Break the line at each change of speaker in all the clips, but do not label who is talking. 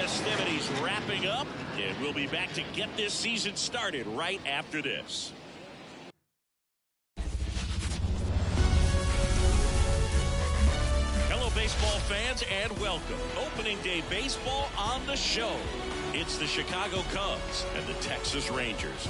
festivities wrapping up, and we'll be back to get this season started right after this. Hello, baseball fans, and welcome. Opening day baseball on the show. It's the Chicago Cubs and the Texas Rangers.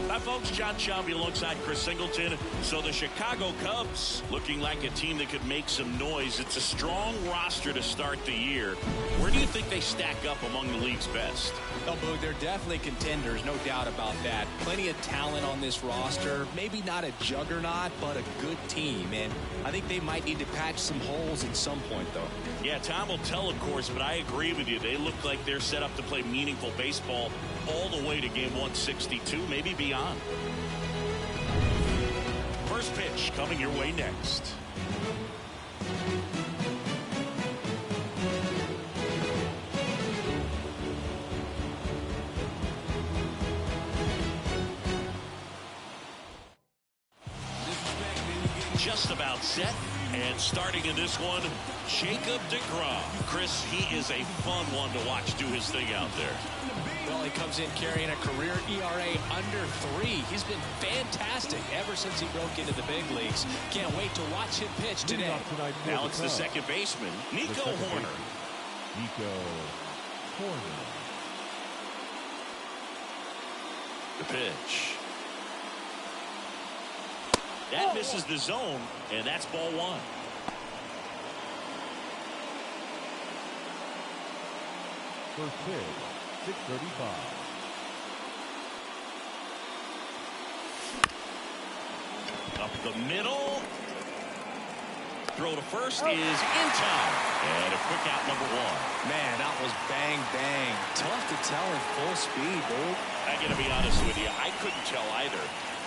Hi, folks. John Shelby alongside Chris Singleton. So the Chicago Cubs looking like a team that could make some noise. It's a strong roster to start the year. Where do you think they stack up among the league's best?
Oh, Boog, they're definitely contenders, no doubt about that. Plenty of talent on this roster. Maybe not a juggernaut, but a good team. And I think they might need to patch some holes at some point, though.
Yeah, time will tell, of course, but I agree with you. They look like they're set up to play meaningful baseball all the way to game 162, maybe beyond. First pitch coming your way next. Just about set, and starting in this one, Jacob deGrom. Chris, he is a fun one to watch do his thing out there.
Well, he comes in carrying a career ERA under 3. He's been fantastic ever since he broke into the big leagues. Can't wait to watch him pitch today.
Now it's the second baseman, Nico Hoerner.
Nico Hoerner.
The pitch. That misses the zone, and that's ball 1.
First pitch, 6:35.
Up the middle. Throw to first is in time. And a quick out, number 1.
Man, that was bang, bang. Tough to tell in full speed, Boog.
I got to be honest with you, I couldn't tell either.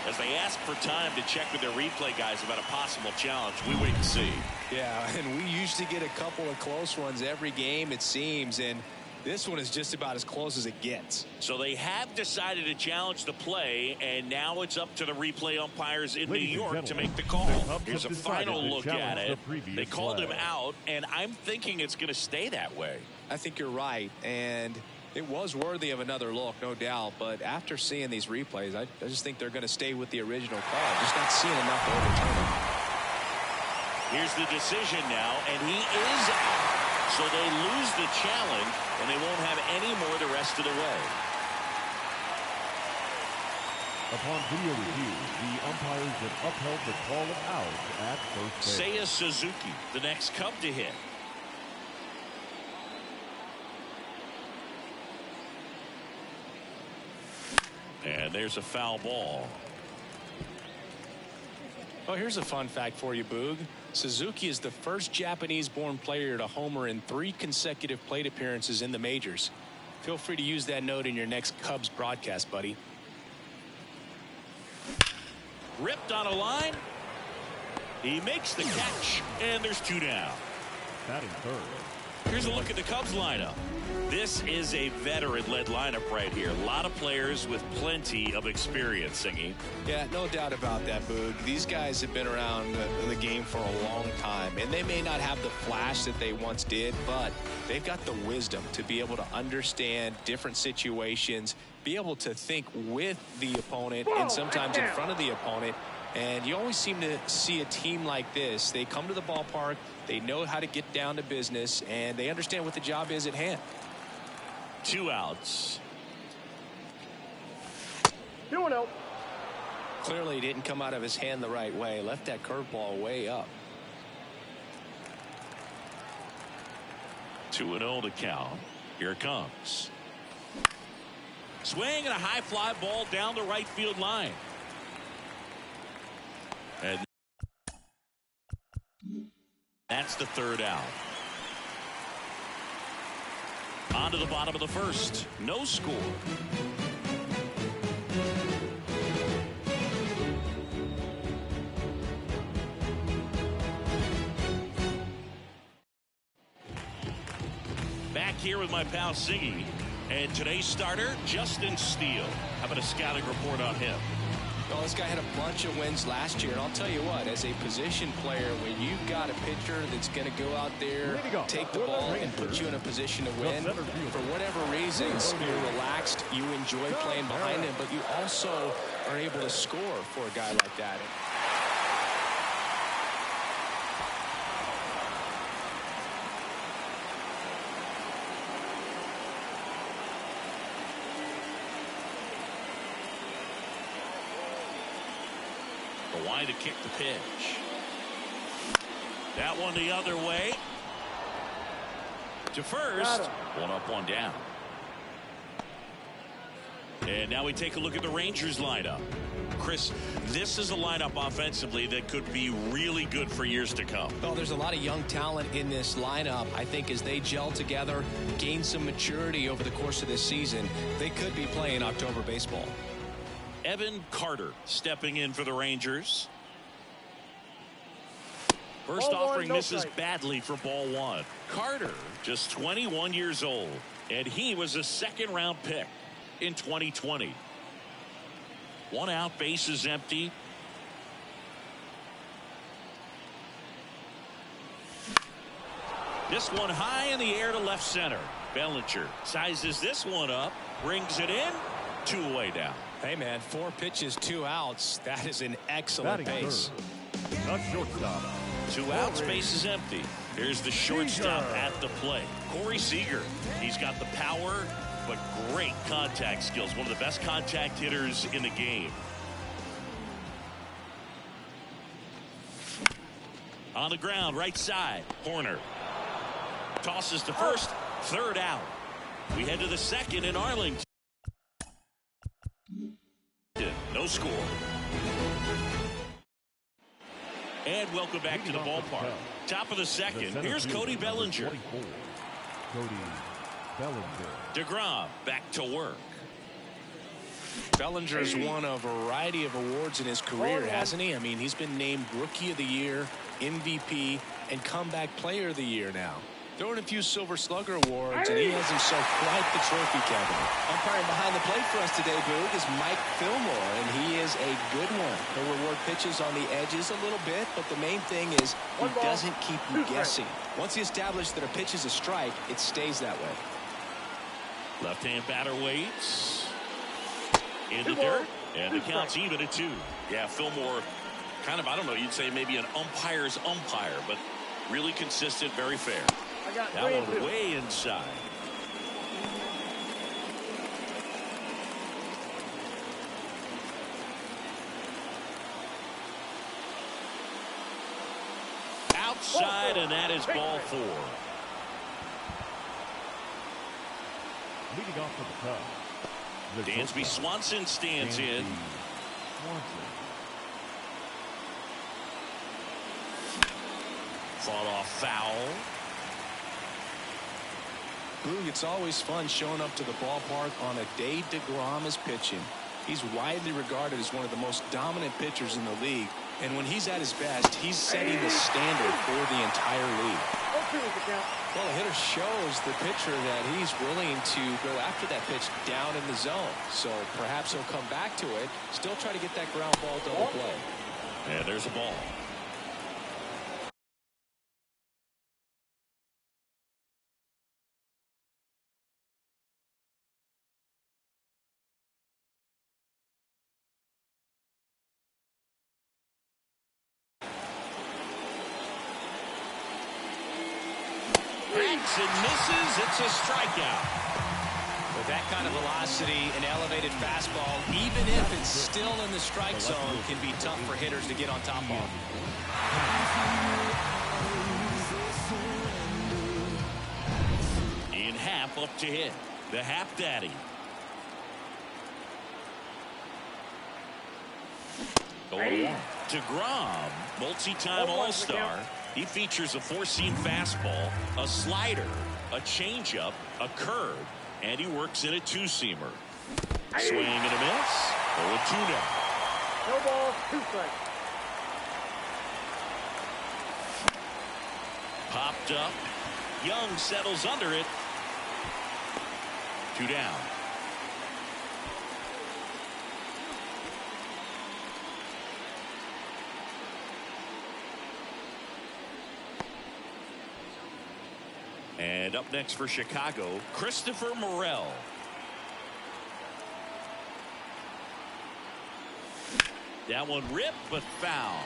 As they ask for time to check with their replay guys about a possible challenge, we wait and see.
Yeah, and we usually get a couple of close ones every game, it seems, and this one is just about as close as it gets.
So they have decided to challenge the play, and now it's up to the replay umpires in New York to make the call. Here's a final look at it. They called him out, and I'm thinking it's going to stay that way.
I think you're right, and it was worthy of another look, no doubt, but after seeing these replays, I just think they're going to stay with the original call. Just not seeing enough to overturn it.
Here's the decision now, and he is out. So they lose the challenge, and they won't have any more the rest of the way.
Upon video review, the umpires have upheld the call of out at first base.
Seiya Suzuki, the next Cub to hit. And there's a foul ball.
Oh, here's a fun fact for you, Boog. Suzuki is the first Japanese-born player to homer in 3 consecutive plate appearances in the majors. Feel free to use that note in your next Cubs broadcast, buddy.
Ripped on a line. He makes the catch, and there's 2 down.
Batting third.
Here's a look at the Cubs lineup. This is a veteran-led lineup right here. A lot of players with plenty of experience, Singy.
Yeah, no doubt about that, Boog. These guys have been around the game for a long time, and they may not have the flash that they once did, but they've got the wisdom to be able to understand different situations, be able to think with the opponent and sometimes in front of the opponent. And you always seem to see a team like this. They come to the ballpark, they know how to get down to business, and they understand what the job is at hand.
2 outs.
2-0. Clearly didn't come out of his hand the right way. Left that curveball way up.
2-0 to count. Here it comes. Swing and a high fly ball down the right field line. And that's the 3rd out. On to the bottom of the 1st. No score. Back here with my pal Siggy. And today's starter, Justin Steele. How about a scouting report on him?
Well, Well, this guy had a bunch of wins last year, and I'll tell you what, as a position player, when you've got a pitcher that's going to go out there, take the ball, and put you in a position to win, for whatever reasons, you're relaxed, you enjoy playing behind him, but you also are able to score for a guy like that.
Why to kick the pitch. That one the other way. To first. One up, one down. And now we take a look at the Rangers lineup. Chris, this is a lineup offensively that could be really good for years to come.
Well, there's a lot of young talent in this lineup. I think as they gel together, gain some maturity over the course of this season, they could be playing October baseball.
Evan Carter stepping in for the Rangers. First offering misses badly for ball one. Carter, just 21 years old, and he was a second-round pick in 2020. One out, base is empty. This one high in the air to left center. Bellinger sizes this one up, brings it in, 2 away down.
Hey, man, 4 pitches, 2 outs. That is an excellent pace.
Shortstop.
2 outs, base is empty. Here's the shortstop at the plate. Corey Seager. He's got the power, but great contact skills. One of the best contact hitters in the game. On the ground, right side. Horner. Tosses to first. Third out. We head to the second in Arlington. No score. And welcome back to the ballpark. Top of the second. Here's Cody Bellinger.
Cody Bellinger.
DeGrom back to work.
Bellinger's won a variety of awards in his career, hasn't he? I mean, he's been named Rookie of the Year, MVP, and Comeback Player of the Year now. Throwing a few Silver Slugger awards, and he has himself quite the trophy cabinet. Umpiring behind the plate for us today, Boog, is Mike Fillmore, and he is a good one. He'll reward pitches on the edges a little bit, but the main thing is he doesn't keep you guessing. Once he establishes that a pitch is a strike, it stays that way.
Left-hand batter waits. In the dirt, and the count's even at 2. Yeah, Fillmore, kind of, I don't know, you'd say maybe an umpire's umpire, but really consistent, very fair. That one way inside. Outside, and that is ball 4.
Leading off for the Cubs.
Dansby Swanson stands in. Fought off foul.
Boog, it's always fun showing up to the ballpark on a day DeGrom is pitching. He's widely regarded as one of the most dominant pitchers in the league. And when he's at his best, he's setting the standard for the entire league. Well, the hitter shows the pitcher that he's willing to go after that pitch down in the zone. So perhaps he'll come back to it, still try to get that ground ball double play.
And there's a ball. And misses. It's a strikeout.
With that kind of velocity and elevated fastball, even if it's still in the strike zone, can be tough for hitters to get on top of.
In half up to hit. The half daddy. DeGrom, multi-time All-Star. He features a four-seam fastball, a slider, a changeup, a curve, and he works in a two-seamer. Swing and a miss. 0-2 now.
No ball, 2 strikes.
Popped up. Young settles under it. 2 down. And up next for Chicago, Christopher Morel. That one ripped, but foul.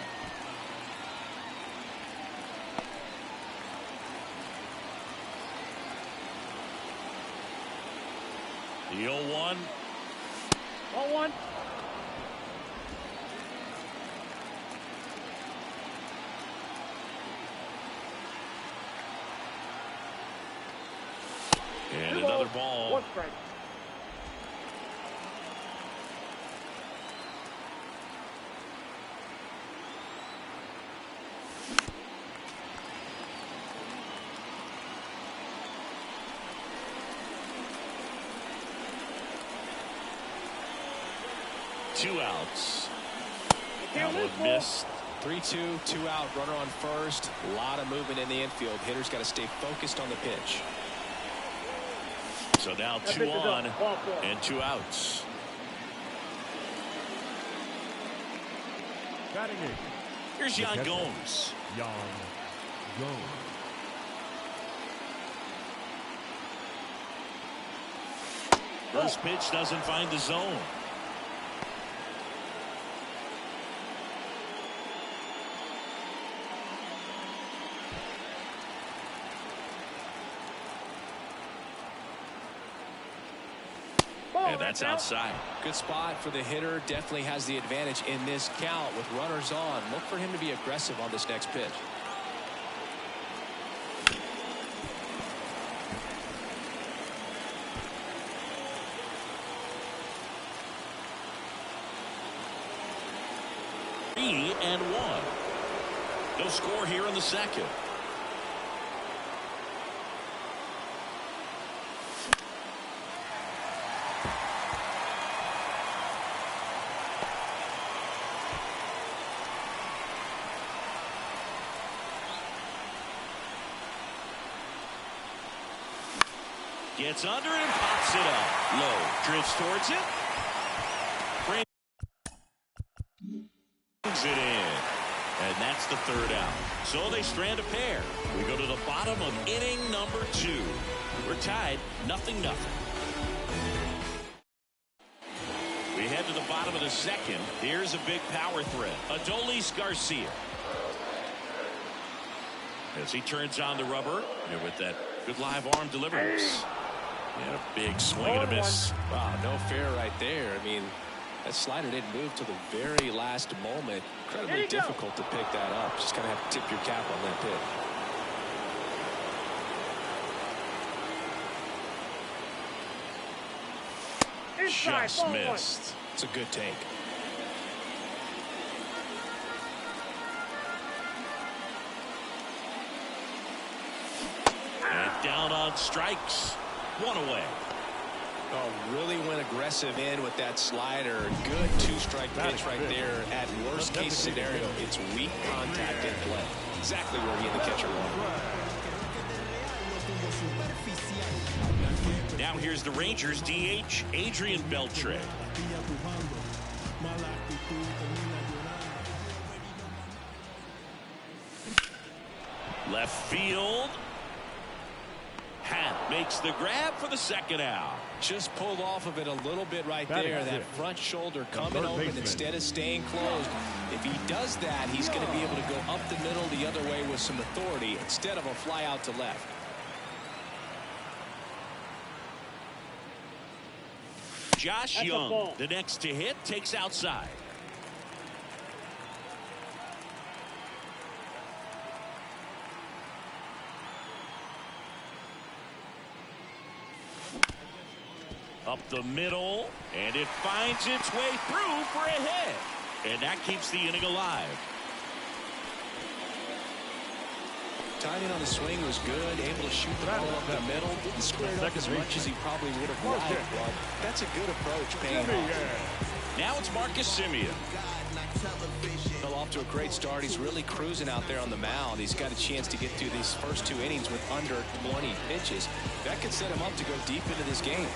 The 0-1.
0-1.
And another ball.
1 strike.
Two outs.
That
one missed.
3-2, 2 out, runner on first. A lot of movement in the infield. Hitter's got to stay focused on the pitch.
So now 2 on and 2 outs.
Batting in.
Here's Yan Gomes.
Yan Gomes.
First pitch doesn't find the zone. And that's outside.
Good spot for the hitter. Definitely has the advantage in this count with runners on. Look for him to be aggressive on this next pitch.
Three and one. No score here in the second. Gets under it and pops it up. Low. Drifts towards it. Brings it in. And that's the third out. So they strand a pair. We go to the bottom of inning number 2. We're tied 0-0. We head to the bottom of the second. Here's a big power threat. Adolis Garcia. As he turns on the rubber. And with that good live arm deliveries. And a big swing and a miss.
Wow, no fair right there. I mean, that slider didn't move till the very last moment. Incredibly difficult to pick that up. Just kind of have to tip your cap on that pitch.
Just missed.
It's a good take.
And down on strikes. 1 away.
Oh, really went aggressive in with that slider. Good 2-strike pitch right there. At worst case scenario, it's weak contact in play. Exactly where he and the catcher wanted.
Now here's the Rangers DH, Adrian Beltre. Left field. Hat makes the grab for the second out.
Just pulled off of it a little bit right there. That front shoulder coming open instead of staying closed. If he does that, he's going to be able to go up the middle the other way with some authority instead of a fly out to left.
Josh Young, the next to hit, takes outside. Up the middle, and it finds its way through for a hit. And that keeps the inning alive.
Timing on the swing was good, able to shoot the ball up the middle. Didn't square it up as much as he probably would have liked, but that's a good approach, paying off.
Now it's Marcus Semien.
Fell off to a great start. He's really cruising out there on the mound. He's got a chance to get through these first 2 innings with under 20 pitches. That could set him up to go deep into this game.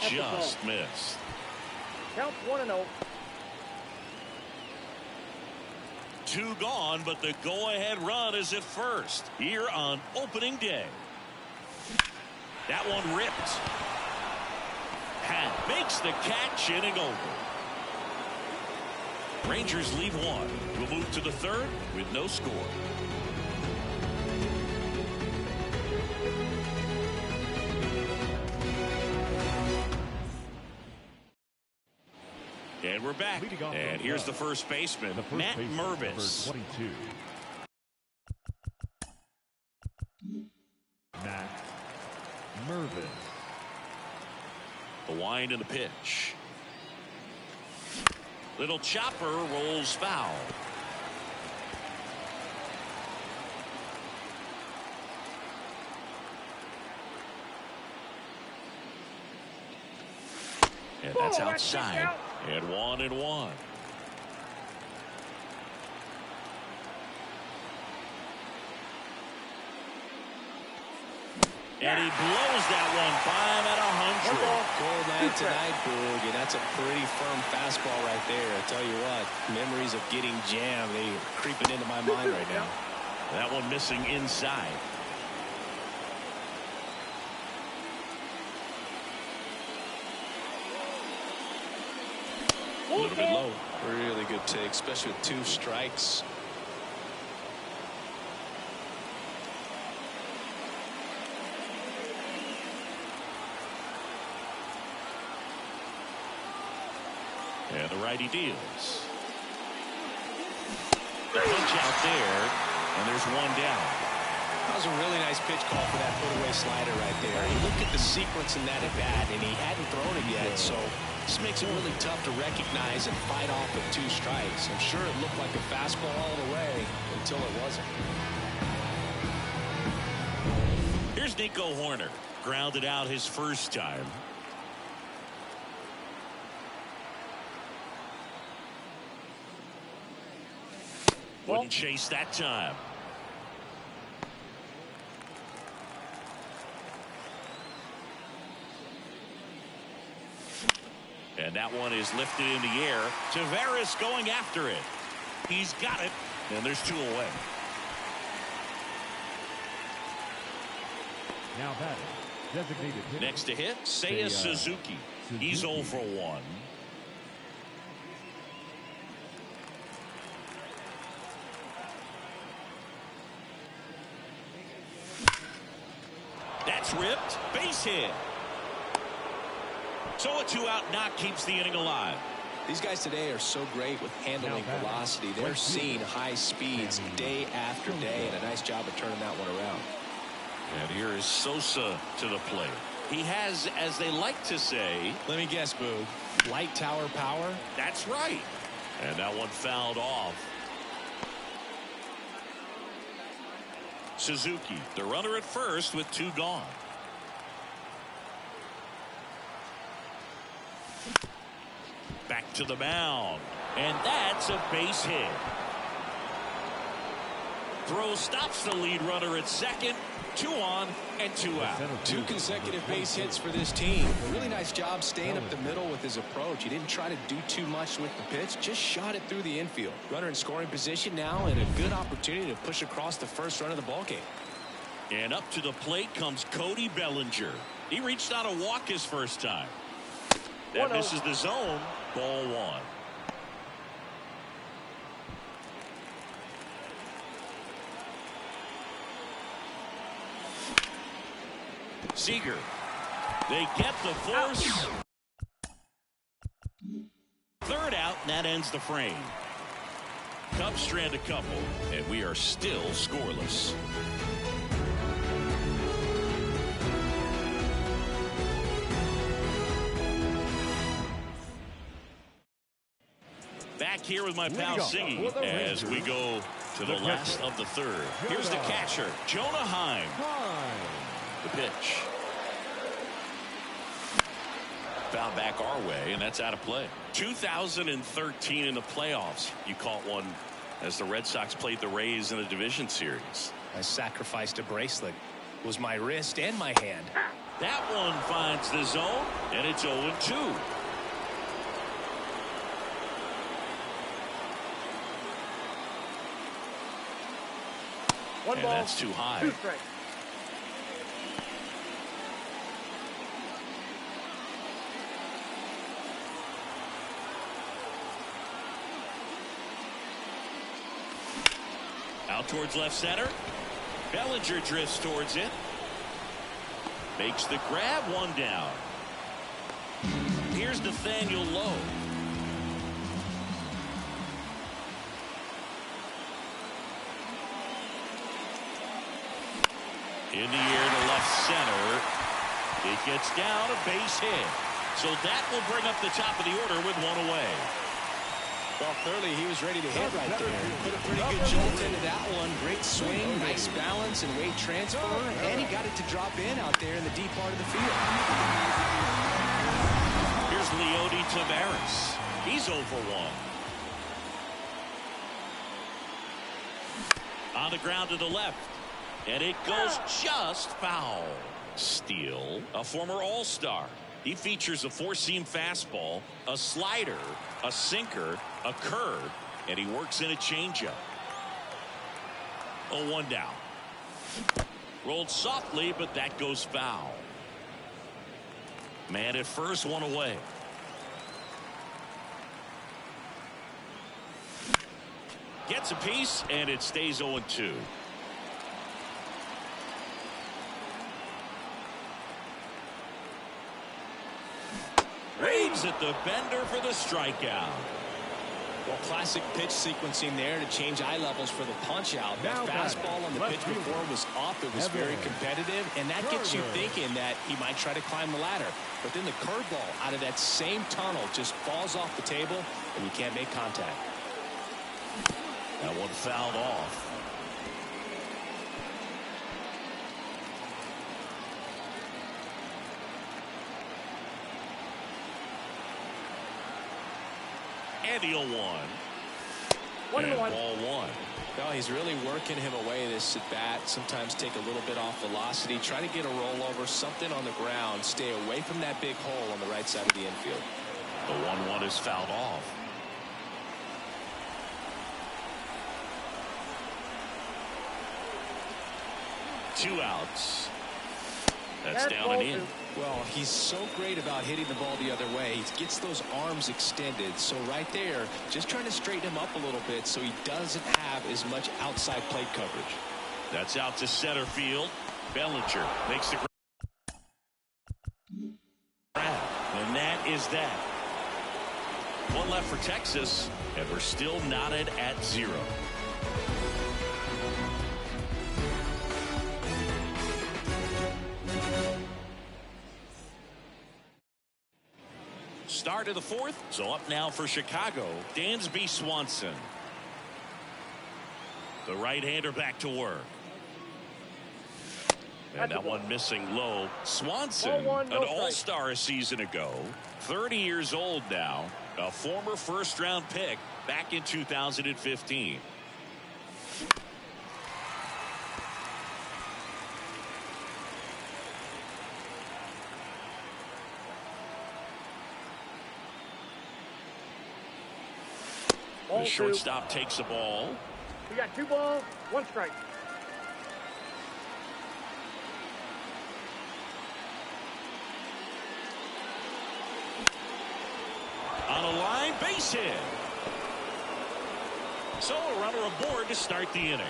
Just missed.
Count 1-0.
2 gone, but the go-ahead run is at first here on opening day. That one ripped. Hat makes the catch, inning over. Rangers lead 1. We'll move to the 3rd with no score. And we're back. And here's the first baseman, Matt Mervis.
22. Matt Mervis.
The wind and the pitch. Little chopper rolls foul. And that's outside. And 1-1. And he blows that one 5 out of 100.
Cold night tonight, Boog, and that's a pretty firm fastball right there. I tell you what, memories of getting jammed, they are creeping into my mind right now.
That one missing inside. A little bit low.
Really good take, especially with 2 strikes.
And the righty deals. The punch out there, and there's 1 down.
That was a really nice pitch call for that put-away slider right there. You look at the sequence in that at-bat, and he hadn't thrown it yet, so this makes it really tough to recognize and fight off with 2 strikes. I'm sure it looked like a fastball all the way until it wasn't.
Here's Nico Horner. Grounded out his first time. Wouldn't chase that time. And that one is lifted in the air. Tavares going after it. He's got it. And there's 2 away.
Now batting, designated hitter.
Next to hit, Seiya Suzuki. He's 0 for 1. That's ripped. Base hit. So a 2-out knock keeps the inning alive.
These guys today are so great with handling velocity. They're seeing high speeds day after day, and a nice job of turning that one around.
And here is Sosa to the plate. He has, as they like to say,
let me guess, Boo, light tower power?
That's right. And that one fouled off. Suzuki, the runner at first with 2 gone. Back to the mound. And that's a base hit. Throw stops the lead runner at second. 2 on and 2 out.
2 consecutive base hits for this team. A really nice job staying up the middle with his approach. He didn't try to do too much with the pitch, just shot it through the infield. Runner in scoring position now, and a good opportunity to push across the first run of the ballgame.
And up to the plate comes Cody Bellinger. He reached out a walk his first time. That misses the zone. Ball 1. Seager. They get the force. 3rd out, and that ends the frame. Cubs strand a couple, and we are still scoreless. Back here with my pal Singy as we go to the last of the 3rd. Here's the catcher, Jonah Heim. The pitch. Foul back our way, and that's out of play. 2013 in the playoffs. You caught one as the Red Sox played the Rays in a division series.
I sacrificed a bracelet. It was my wrist and my hand.
That one finds the zone, and it's 0-2.
One
and
ball,
that's too high.
2 strikes.
Out towards left center. Bellinger drifts towards it. Makes the grab, 1 down. Here's Nathaniel Lowe. In the air to left center. It gets down, a base hit. So that will bring up the top of the order with 1 away.
Well, clearly he was ready to hit right there. Put a pretty good jolt into that one. Great swing, nice balance and weight transfer, and he got it to drop in out there in the deep part of the field.
Here's Leody Taveras. He's 0 for 1. On the ground to the left, and it goes just foul. Steele, a former All-Star. He features a 4-seam fastball, a slider, a sinker, a curve, and he works in a changeup. 0-1 down. Rolled softly, but that goes foul. Man at first, 1 away. Gets a piece, and it stays 0-2. Waves at the bender for the strikeout.
Well, classic pitch sequencing there to change eye levels for the punch out. That fastball on the pitch before was off. It was very competitive, and that gets you thinking that he might try to climb the ladder. But then the curveball out of that same tunnel just falls off the table, and you can't make contact.
That one fouled off. And the 0-1.
1-1.
Ball 1.
Well, he's really working him away this at bat. Sometimes take a little bit off velocity. Try to get a rollover, something on the ground. Stay away from that big hole on the right side of the infield.
The 1-1 is fouled off. Two outs. That's down and in.
Well, he's so great about hitting the ball the other way. He gets those arms extended. So right there, just trying to straighten him up a little bit so he doesn't have as much outside plate coverage.
That's out to center field. Bellinger makes the grab. And that is that. 1 left for Texas, and we're still knotted at 0. Start of the 4th, so up now for Chicago, Dansby Swanson. The right-hander back to work. And that one missing low. Swanson, an all-star a season ago, 30 years old now, a former first-round pick back in 2015. The shortstop takes the ball.
We got 2 balls, 1 strike.
On a line, base hit. So a runner aboard to start the inning.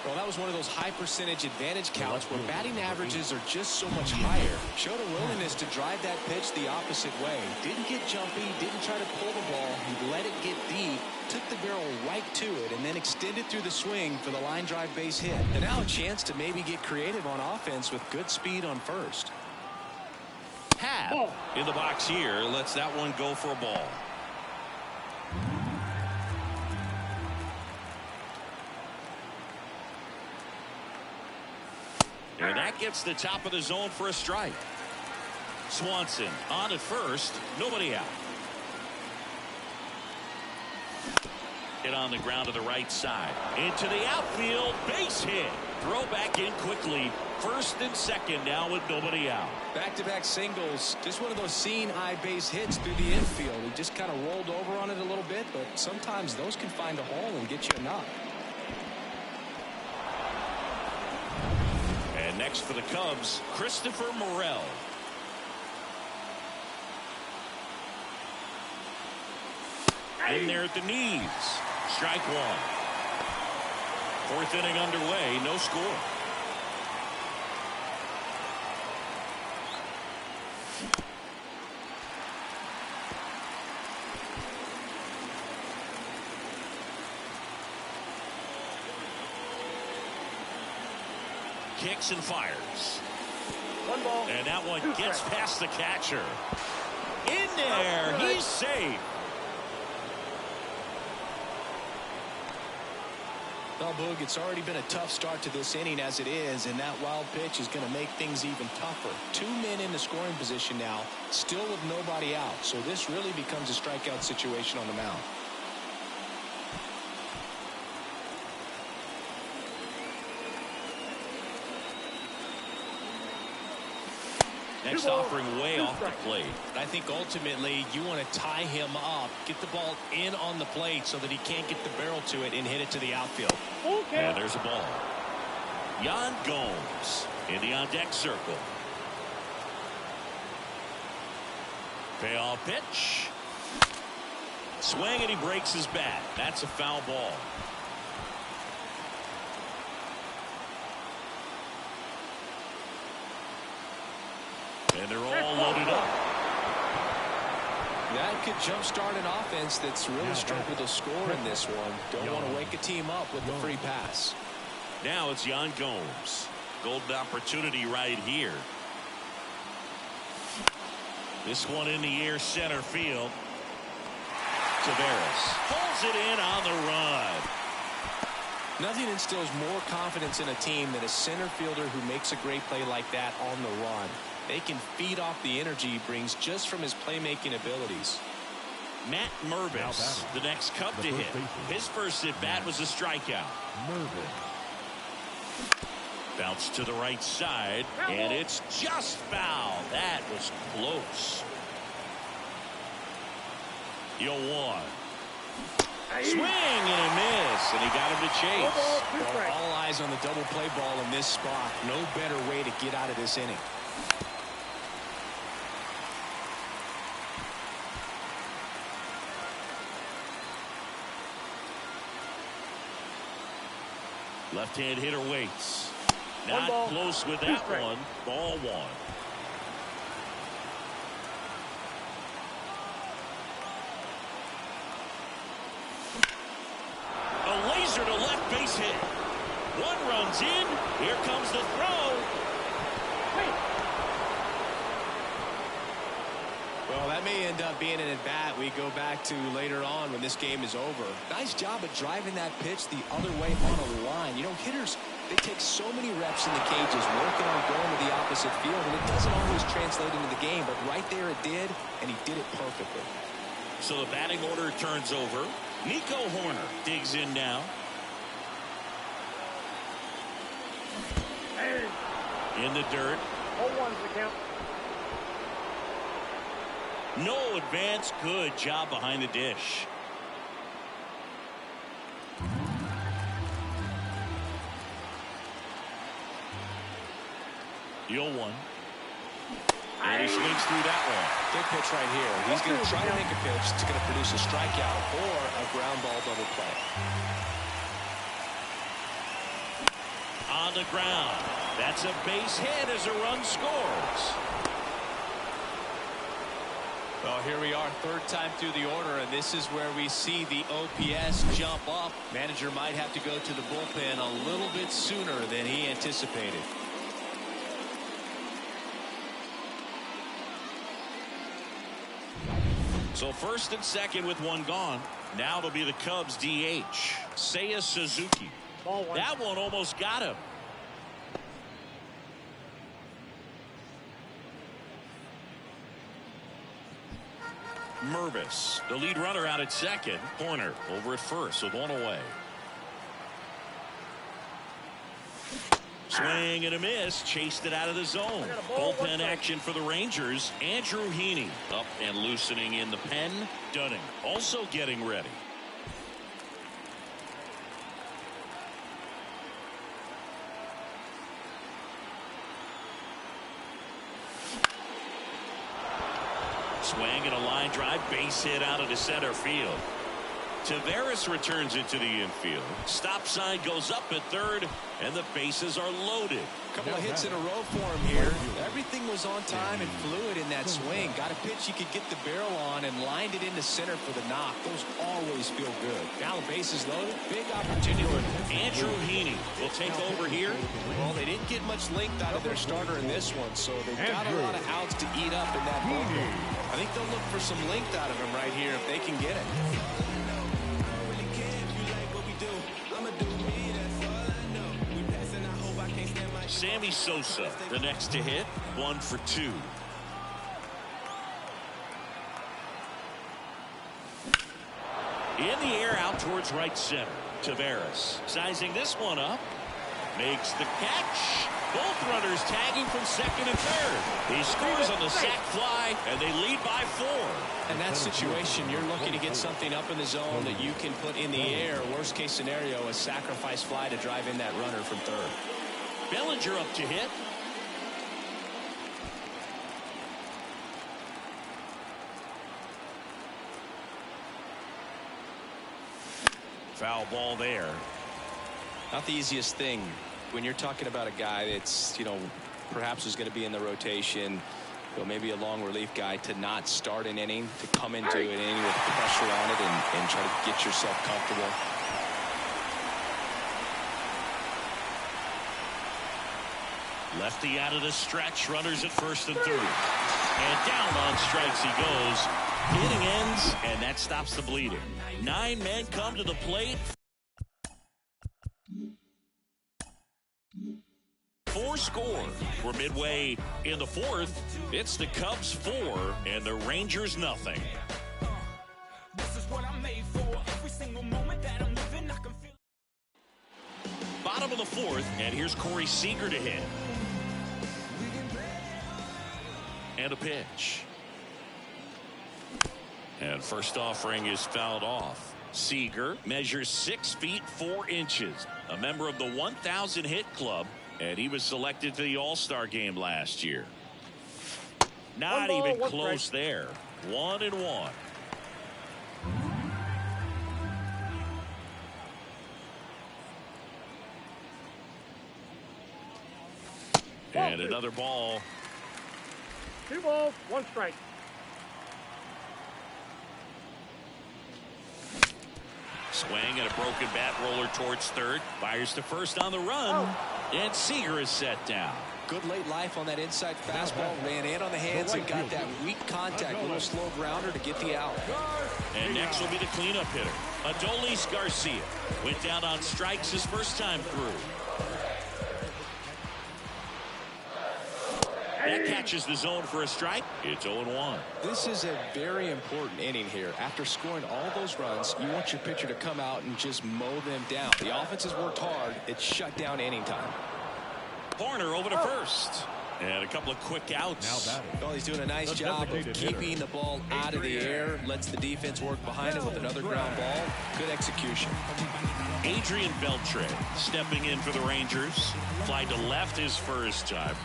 Well, that was one of those high percentage advantage counts where batting averages are just so much higher. Showed a willingness to drive that pitch the opposite way. Didn't get jumpy, didn't try to pull the ball. He let it get deep, took the barrel right to it, and then extended through the swing for the line drive base hit. And now a chance to maybe get creative on offense with good speed on first.
Happ in the box here lets that one go for a ball. And that gets the top of the zone for a strike. Swanson on at first, nobody out. Hit on the ground to the right side. Into the outfield, base hit. Throw back in quickly. First and second now with nobody out.
Back-to-back singles. Just one of those seeing eye base hits through the infield. He just kind of rolled over on it a little bit, but sometimes those can find a hole and get you a knock.
Next for the Cubs, Christopher Morel. In there at the knees. Strike one. Fourth inning underway, no score. Kicks and fires.
One ball.
And that one gets past the catcher. In there, he's safe.
Well, Boog, it's already been a tough start to this inning as it is, and that wild pitch is going to make things even tougher. 2 men in the scoring position now, still with nobody out, so this really becomes a strikeout situation on the mound.
Next offering way off the plate.
I think ultimately you want to tie him up, get the ball in on the plate so that he can't get the barrel to it and hit it to the outfield.
Okay.
And there's a ball. Yan Gomes in the on-deck circle. Payoff pitch. Swing and he breaks his bat. That's a foul ball. And they're all loaded up.
That could jumpstart an offense that's really struggled to score in this one. Don't want to wake a team up with the free pass.
Now it's Yan Gomes. Golden opportunity right here. This one in the air, center field. Taveras pulls it in on the run.
Nothing instills more confidence in a team than a center fielder who makes a great play like that on the run. They can feed off the energy he brings just from his playmaking abilities.
Matt Mervis, the next Cub to hit. His first at bat was a strikeout.
Mervis.
Bounce to the right side, and it's just foul. That was close. 0-1. Swing and a miss, and he got him to chase.
Well, all eyes on the double play ball in this spot. No better way to get out of this inning.
Left-hand hitter waits. Not close with that one. Ball one. A laser to left base hit. One runs in. Here comes the throw.
Well, that may end up being an at-bat we go back to later on when this game is over. Nice job of driving that pitch the other way on a line. You know, hitters, they take so many reps in the cages working on going to the opposite field, and it doesn't always translate into the game, but right there it did, and he did it perfectly.
So the batting order turns over. Nico Horner digs in now. In the dirt.
0-1's the count.
No advance. Good job behind the dish. The 0-1. And he swings through that one.
Big pitch right here. He's going to try to make a pitch that's going to produce a strikeout or a ground ball double play.
On the ground. That's a base hit as a run scores.
Well, here we are, third time through the order, and this is where we see the OPS jump up. Manager might have to go to the bullpen a little bit sooner than he anticipated.
So first and second with one gone. Now it'll be the Cubs DH. Seiya Suzuki. That one almost got him. Mervis, the lead runner out at second. Horner over at first with one away. Swing and a miss. Chased it out of the zone. Bullpen action for the Rangers. Andrew Heaney up and loosening in the pen. Dunning also getting ready. Swing and a line drive, base hit out into center field. Taveras returns it to the infield. Stop sign goes up at third, and the bases are loaded.
Couple of hits in a row for him here. Everything was on time and fluid in that swing. Got a pitch he could get the barrel on and lined it into center for the knock. Those always feel good. Now the bases loaded. Big opportunity.
Andrew Heaney will take over here.
Well, they didn't get much length out of their starter in this one, so they've got a lot of outs to eat up in that bullpen. I think they'll look for some length out of him right here if they can get it.
Sammy Sosa, the next to hit, 1 for 2. In the air out towards right center. Taveras sizing this one up. Makes the catch. Both runners tagging from second and third. He scores on the sac fly, and they lead by 4.
In that situation, you're looking to get something up in the zone that you can put in the air. Worst case scenario, a sacrifice fly to drive in that runner from third.
Bellinger up to hit. Foul ball there.
Not the easiest thing when you're talking about a guy that's, perhaps is going to be in the rotation, maybe a long relief guy, to not start an inning, to come into an inning with pressure on it and try to get yourself comfortable.
Lefty out of the stretch, runners at first and third. And down on strikes he goes. Inning ends, and that stops the bleeding. 9 men come to the plate. 4 score. We're midway in the 4th. It's the Cubs 4 and the Rangers nothing. Bottom of the 4th, and here's Corey Seager to hit. And a pitch. And first offering is fouled off. Seager measures 6 feet 4 inches. A member of the 1,000 hit club, and he was selected to the All-Star game last year. Not even close there. 1-1. And another ball.
2 balls, 1 strike.
Swing and a broken bat roller towards third. Fires to first on the run. And Seager is set down.
Good late life on that inside fastball. Ran in on the hands and got that weak contact. Little slow grounder to get the out.
And next will be the cleanup hitter. Adolis Garcia went down on strikes his first time through. That catches the zone for a strike. It's 0-1.
This is a very important inning here. After scoring all those runs, you want your pitcher to come out and just mow them down. The offense has worked hard. It's shut down inning time.
Horner over to first. And a couple of quick outs.
Well, he's doing a nice job of keeping the ball out of the air. Lets the defense work behind him with another ground ball. Good execution.
Adrian Beltre stepping in for the Rangers. Fly to left his first time.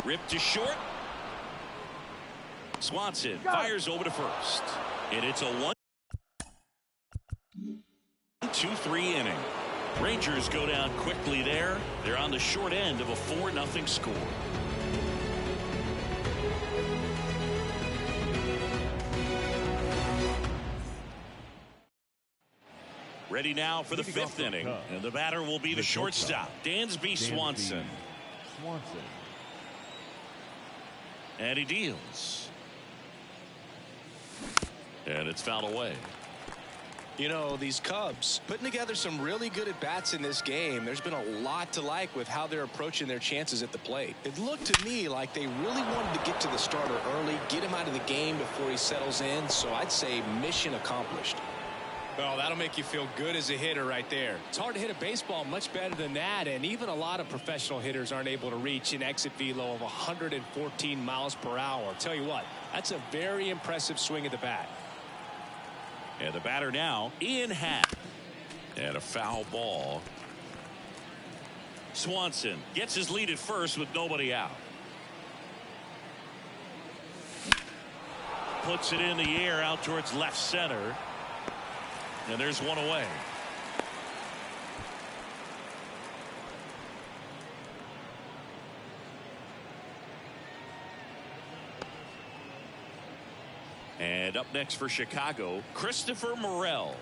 Ripped to short. Swanson fires over to first. And it's a 1-2-3 inning. Rangers go down quickly there. They're on the short end of a 4-0 score. Ready now for the 5th inning. And the batter will be the shortstop, Dansby Swanson. And he deals. And it's fouled away.
You know, these Cubs putting together some really good at-bats in this game. There's been a lot to like with how they're approaching their chances at the plate. It looked to me like they really wanted to get to the starter early, get him out of the game before he settles in. So I'd say mission accomplished. Well, that'll make you feel good as a hitter right there. It's hard to hit a baseball much better than that, and even a lot of professional hitters aren't able to reach an exit velo of 114 miles per hour. I'll tell you what, that's a very impressive swing of the bat.
And the batter now, Ian Happ. And a foul ball. Swanson gets his lead at first with nobody out. Puts it in the air out towards left center. And there's one away. And up next for Chicago, Christopher Morel.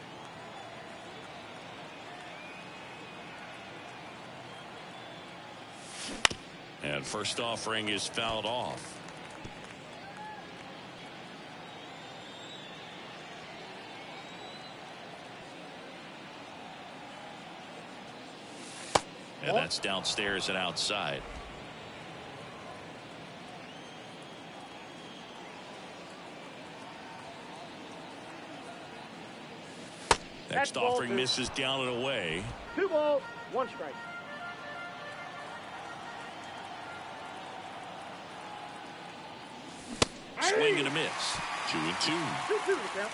And first offering is fouled off. And that's downstairs and outside. Next offering misses down and away.
2 balls, 1 strike.
Swing and a miss. 2-2.
2-2 to count.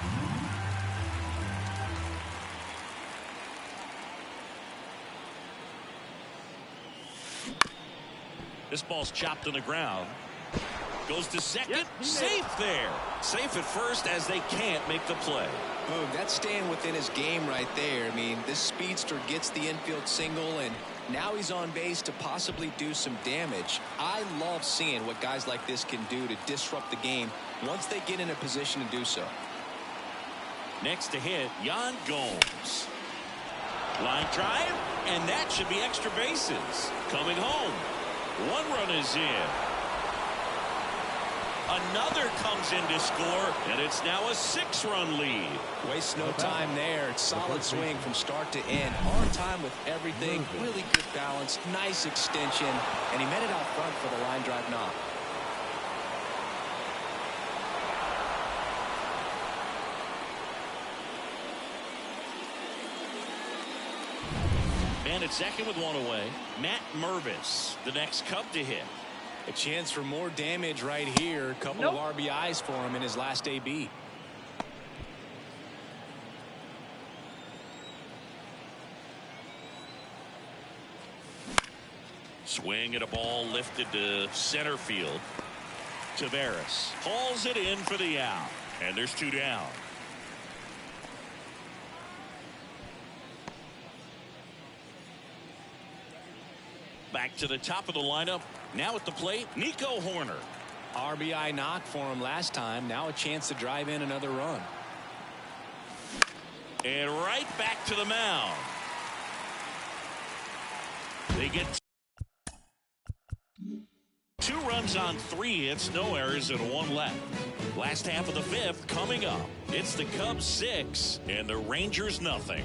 This ball's chopped on the ground. Goes to second. Safe there. Safe at first as they can't make the play.
Boom, that's staying within his game right there. I mean, this speedster gets the infield single, and now he's on base to possibly do some damage. I love seeing what guys like this can do to disrupt the game once they get in a position to do so.
Next to hit, Yan Gomes. Line drive, and that should be extra bases. Coming home. 1 run is in. Another comes in to score, and it's now a 6-run lead.
Wastes no time there. Solid swing from start to end. On time with everything. Really good balance. Nice extension. And he met it out front for the line drive knock.
And at second with 1 away, Matt Mervis, the next Cub to hit.
A chance for more damage right here. A couple of RBIs for him in his last AB.
Swing at a ball lifted to center field. Taveras hauls it in for the out. And there's 2 down. Back to the top of the lineup. Now at the plate, Nico Horner.
RBI knock for him last time. Now a chance to drive in another run.
And right back to the mound. They get 2 runs on 3 hits, no errors, and 1 left. Last half of the 5th coming up. It's the Cubs 6 and the Rangers nothing.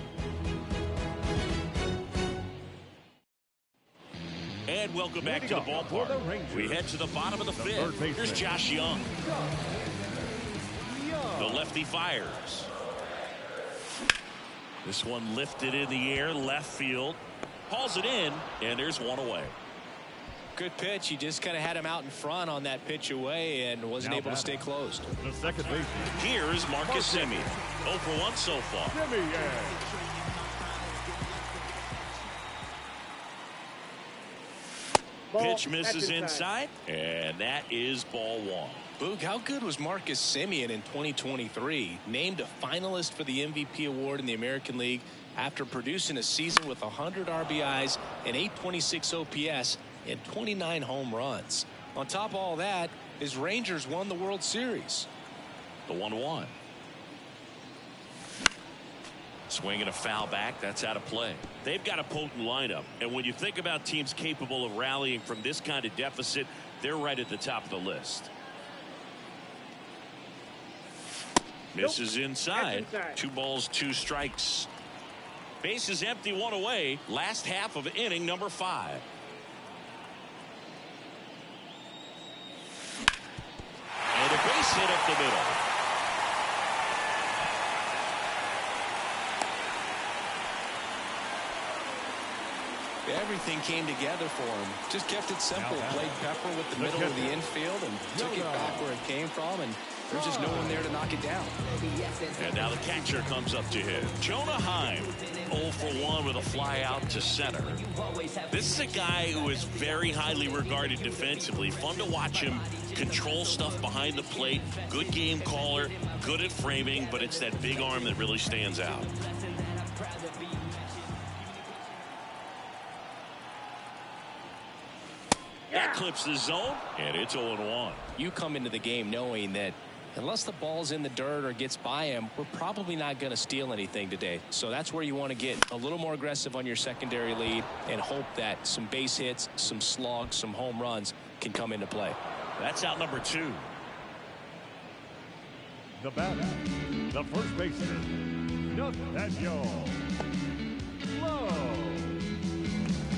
And welcome back to the ballpark. We head to the bottom of the 5th. Here's Josh Young. The lefty fires. This one lifted in the air, left field. Hauls it in, and there's 1 away.
Good pitch. He just kind of had him out in front on that pitch away and wasn't able to stay closed.
The second baseman.
Here is Marcus Semien. 0 for 1 so far. Pitch misses inside, and that is ball 1.
Boog, how good was Marcus Semien in 2023? Named a finalist for the MVP award in the American League after producing a season with 100 RBIs and 826 OPS and 29 home runs. On top of all that, his Rangers won the World Series.
The 1-1. Swing and a foul back. That's out of play. They've got a potent lineup. And when you think about teams capable of rallying from this kind of deficit, they're right at the top of the list. Misses inside. 2 balls, 2 strikes. Base is empty, 1 away. Last half of inning number 5. And a base hit up the middle.
Everything came together for him. Just kept it simple. Played pepper with the middle of the infield and took it back where it came from. And There's just no one there to knock it down.
And now the catcher comes up to hit. Jonah Heim, 0 for 1 with a fly out to center. This is a guy who is very highly regarded defensively. Fun to watch him control stuff behind the plate. Good game caller, good at framing, but it's that big arm that really stands out. That clips the zone, and it's 0-1.
You come into the game knowing that unless the ball's in the dirt or gets by him, we're probably not going to steal anything today. So that's where you want to get a little more aggressive on your secondary lead and hope that some base hits, some slugs, some home runs can come into play.
That's out number 2.
The batter, the first baseman, Nathaniel Lowe.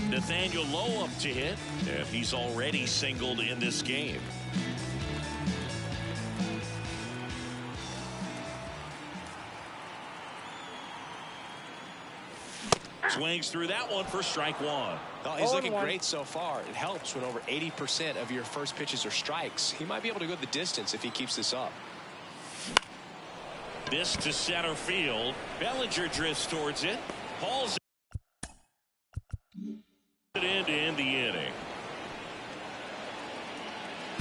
Nathaniel Lowe up to hit, and he's already singled in this game. Swings through that one for strike 1.
Oh, he's looking great so far. It helps when over 80% of your first pitches are strikes. He might be able to go the distance if he keeps this up.
This to center field. Bellinger drifts towards it. Hauls it in to end the inning.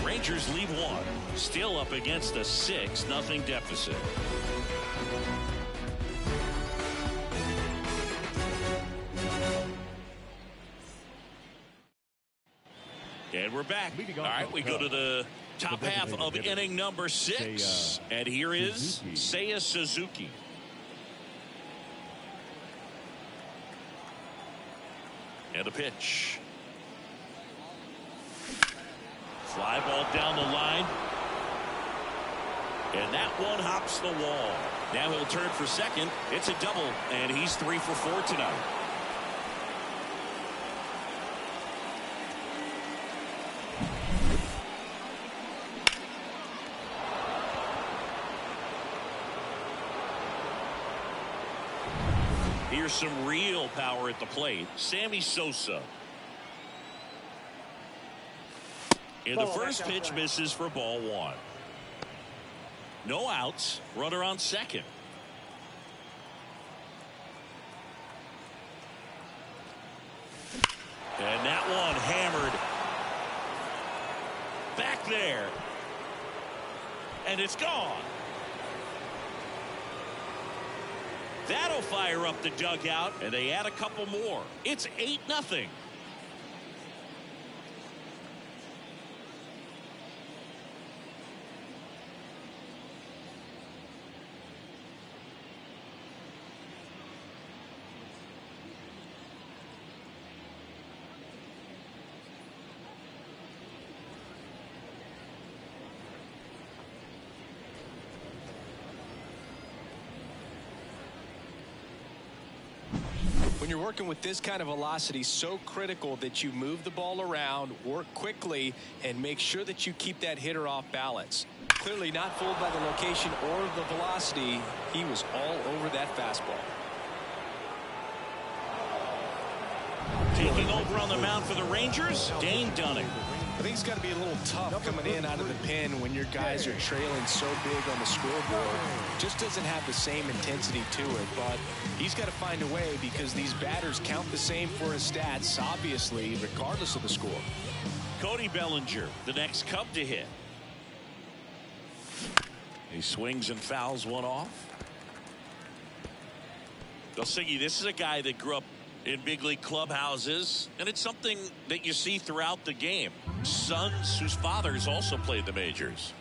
Rangers leave 1. Still up against a 6-0 deficit. And we're back. All right, we go to the top half of inning number 6. And here is Seiya Suzuki. And a pitch. Fly ball down the line. And that one hops the wall. Now he'll turn for second. It's a double, and he's 3 for 4 tonight. Here's some real power at the plate. Sammy Sosa. And the first pitch misses for ball 1. No outs. Runner on second. And that one hammered. Back there. And it's gone. That'll fire up the dugout, and they add a couple more. It's 8-0.
When you're working with this kind of velocity, so critical that you move the ball around, work quickly, and make sure that you keep that hitter off balance. Clearly not fooled by the location or the velocity. He was all over that fastball.
Taking over on the mound for the Rangers, Dane Dunning.
I think it's got to be a little tough coming in out of the pen when your guys are trailing so big on the scoreboard. Just doesn't have the same intensity to it, but he's got to find a way because these batters count the same for his stats, obviously, regardless of the score.
Cody Bellinger, the next Cub to hit. He swings and fouls one off. Delsigny, this is a guy that grew up in big league clubhouses, and it's something that you see throughout the game. Sons whose fathers also played the majors.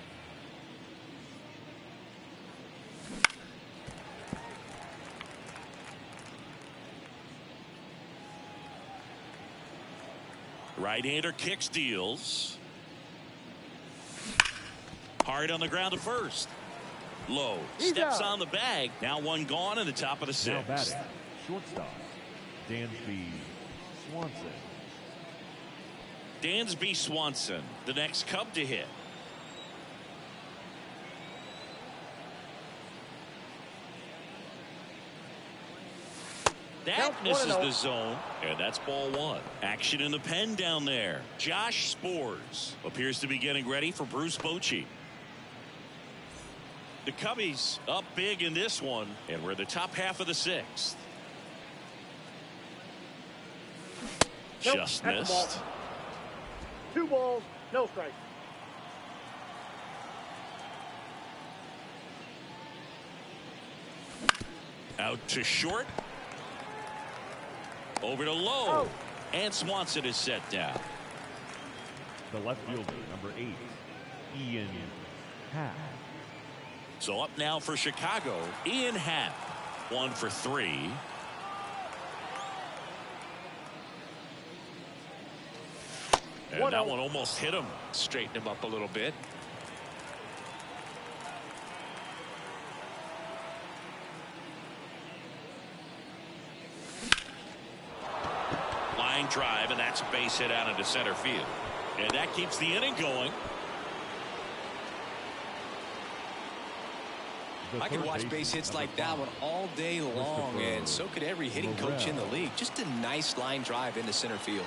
Right-hander kicks, deals. Hard on the ground to first. Low steps on the bag. Now one gone in the top of the 6th.
Now batting, shortstop, Dansby Swanson.
Dansby Swanson, the next Cub to hit. That misses the zone, and that's ball 1. Action in the pen down there. Josh Spores appears to be getting ready for Bruce Bochy. The Cubbies up big in this one, and we're the top half of the sixth.
Nope,
Just
that's a ball.
missed.
2 balls, no strikes.
Out to short. Over to low.
Oh.
And Swanson is set down.
The left fielder, number 8, Ian Happ.
So up now for Chicago, Ian Happ. 1 for 3. And that one almost hit him.
Straighten him up a little bit.
Line drive, and that's a base hit out into center field. And that keeps the inning going.
I could watch base hits like that one all day long, and so could every hitting coach in the league. Just a nice line drive into center field.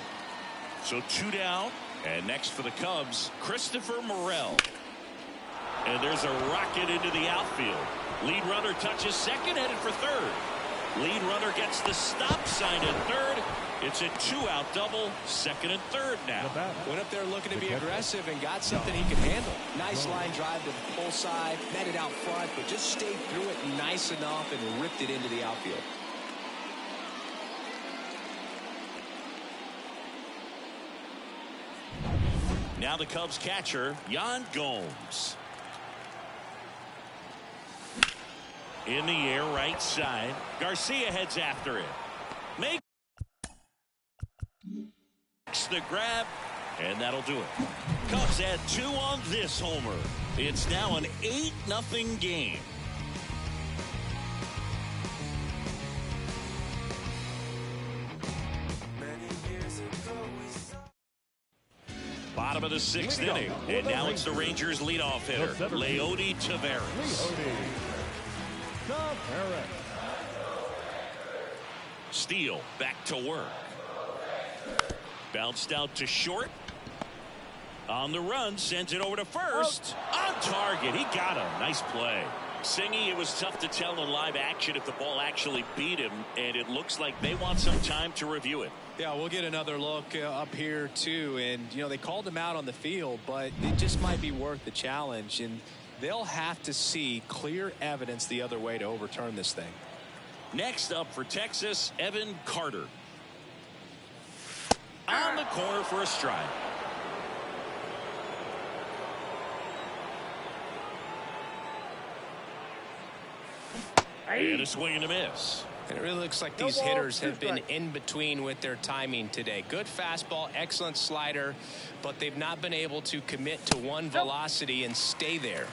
So 2 down, and next for the Cubs, Christopher Morel. And there's a rocket into the outfield. Lead runner touches second, headed for third. Lead runner gets the stop sign at third. It's a 2-out double, second and third now.
Went up there looking to be aggressive and got something he could handle. Nice line drive to the pull side, met it out front, but just stayed through it nice enough and ripped it into the outfield.
Now the Cubs catcher, Yan Gomes. In the air, right side. Garcia heads after it. Makes the grab, and that'll do it. Cubs add 2 on this homer. It's now an 8-0 game. Bottom of the 6th inning, and now it's the Rangers leadoff hitter, Leody Taveras. Steele back to work. Bounced out to short. On the run, sends it over to first. On target, he got him. Nice play. Singy, it was tough to tell in live action if the ball actually beat him, and it looks like they want some time to review it.
Yeah, we'll get another look up here too, and you know they called him out on the field, but it just might be worth the challenge, and they'll have to see clear evidence the other way to overturn this thing.
Next up for Texas, Evan Carter. On the corner for a strike. And a swing and a miss.
And it really looks like these hitters have been in between with their timing today. Good fastball, excellent slider, but they've not been able to commit to one velocity and stay there.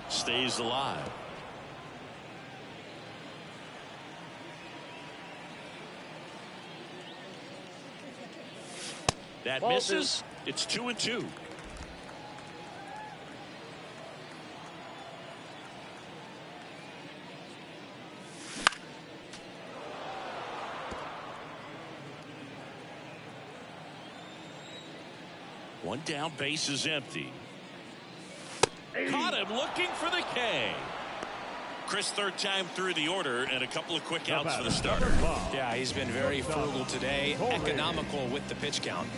Stays alive. That misses. It's 2-2. One down, base is empty. Caught him looking for the K. Chris, third time through the order, and a couple of quick outs for the starter.
Yeah, he's been very frugal today, economical with the pitch count.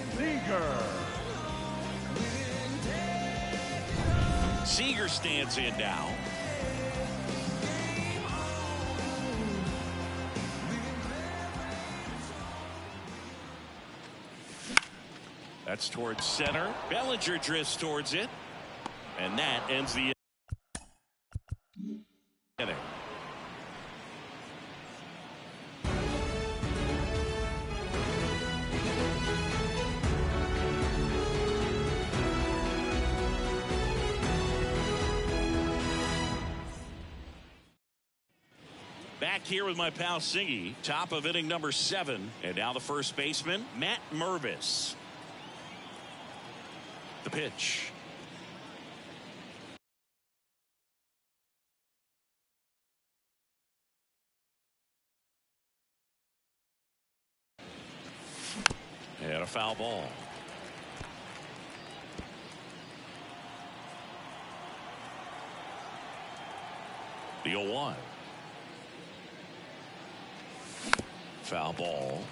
Seager stands in now. That's towards center. Bellinger drifts towards it. And that ends the inning. Back here with my pal Singy, top of inning number 7, and now the first baseman, Matt Mervis. The pitch. a foul ball. The 0-1. Foul ball.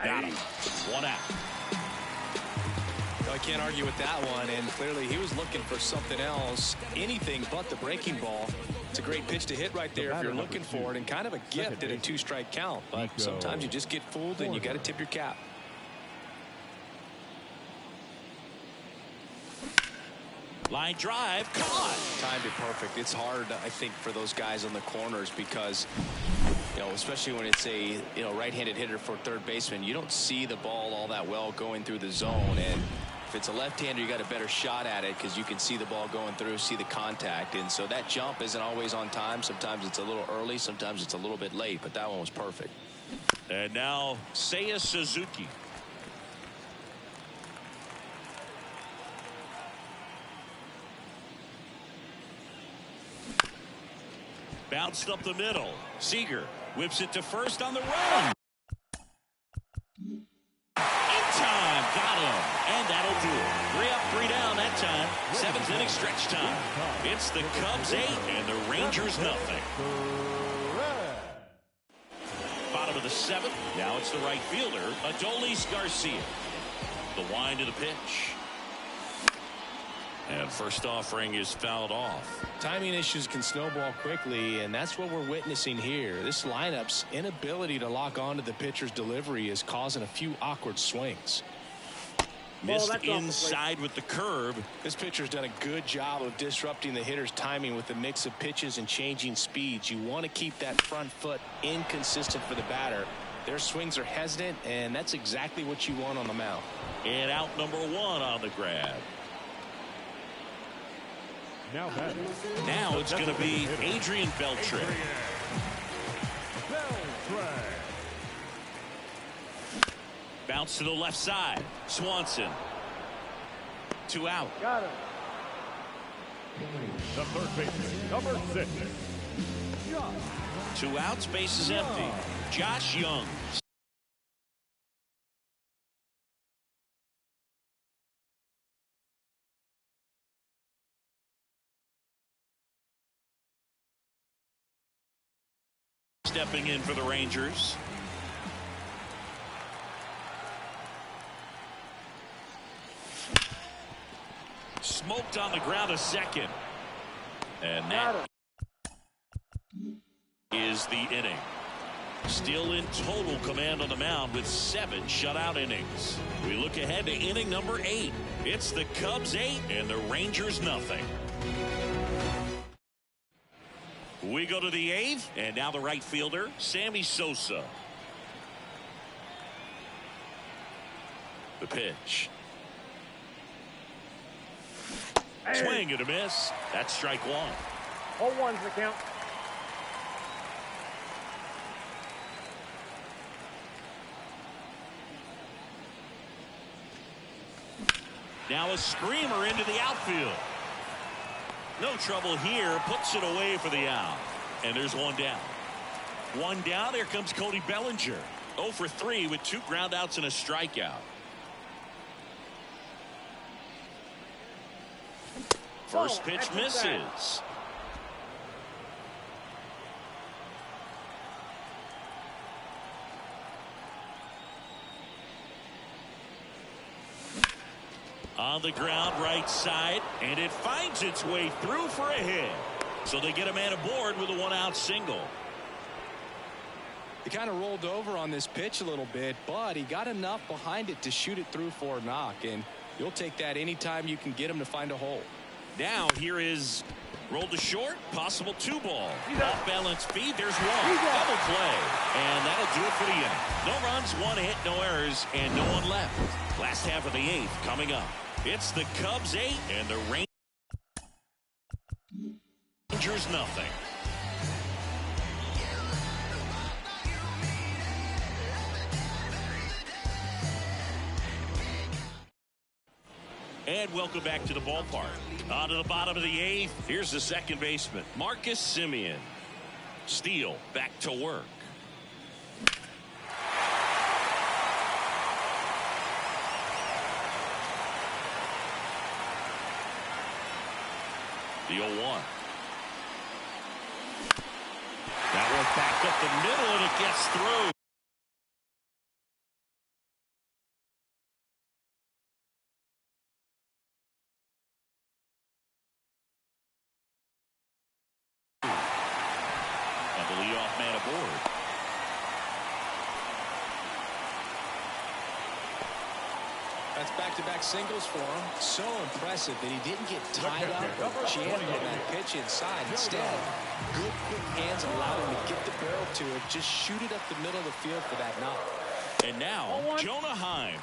Got him. 1 out.
I can't argue with that one, and clearly he was looking for something else, anything but the breaking ball. It's a great pitch to hit right there if you're looking for it, and kind of a gift at a 2-strike count. But sometimes you just get fooled and you got to tip your cap.
Line drive, caught.
Timed it perfect. It's hard, I think, for those guys on the corners because, you know, especially when it's a, you know, right-handed hitter for third baseman, you don't see the ball all that well going through the zone. And if it's a left-hander, you got a better shot at it because you can see the ball going through, see the contact. And so that jump isn't always on time. Sometimes it's a little early, sometimes it's a little bit late, but that one was perfect.
And now Seiya Suzuki. Bounced up the middle. Seager whips it to first on the run. In time, got him, and that'll do it. 3 up, 3 down that time. 7th inning stretch time. It's the Cubs 8 and the Rangers nothing. Bottom of the 7th. Now it's the right fielder, Adolis Garcia. The wind of the pitch. And first offering is fouled off.
Timing issues can snowball quickly, and that's what we're witnessing here. This lineup's inability to lock onto the pitcher's delivery is causing a few awkward swings.
Missed inside with the curve.
This pitcher's done a good job of disrupting the hitter's timing with a mix of pitches and changing speeds. You want to keep that front foot inconsistent for the batter. Their swings are hesitant, and that's exactly what you want on the mound.
And out number 1 on the grab. Now it's going to be Adrian Beltre. Bounce to the left side. Swanson. 2 out.
Got him.
The third baseman, number 6.
2 outs, base is empty. Josh Young. Stepping in for the Rangers. Smoked on the ground a second. And that is the inning. Still in total command on the mound with 7 shutout innings. We look ahead to inning number 8. It's the Cubs 8 and the Rangers nothing. We go to the 8th, and now the right fielder, Sammy Sosa. The pitch.
Hey.
Swing and a miss. That's strike 1.
0-1's the count.
Now a screamer into the outfield. No trouble here. Puts it away for the out. And there's 1 down. 1 down. Here comes Cody Bellinger. 0 for 3 with 2 groundouts and a strikeout. First pitch misses. On the ground, right side, and it finds its way through for a hit. So they get a man aboard with a 1-out single.
He kind of rolled over on this pitch a little bit, but he got enough behind it to shoot it through for a knock, and you'll take that anytime you can get him to find a hole.
Now here is rolled to short, possible 2 ball. Off balance feed, there's 1. Double play, and that'll do it for the inning. No runs, 1 hit, no errors, and no one left. Last half of the 8th coming up. It's the Cubs 8 and the Rangers nothing. And welcome back to the ballpark. On to the bottom of the eighth. Here's the second baseman, Marcus Semien. Steele back to work. The 0-1. That one back up the middle, and it gets through. And the leadoff man aboard.
That's back-to-back singles for him. So impressive that he didn't get tied up or jammed on that pitch inside. Instead, good quick hands allowed him to get the barrel to it, just shoot it up the middle of the field for that knock.
And now, Jonah Heim.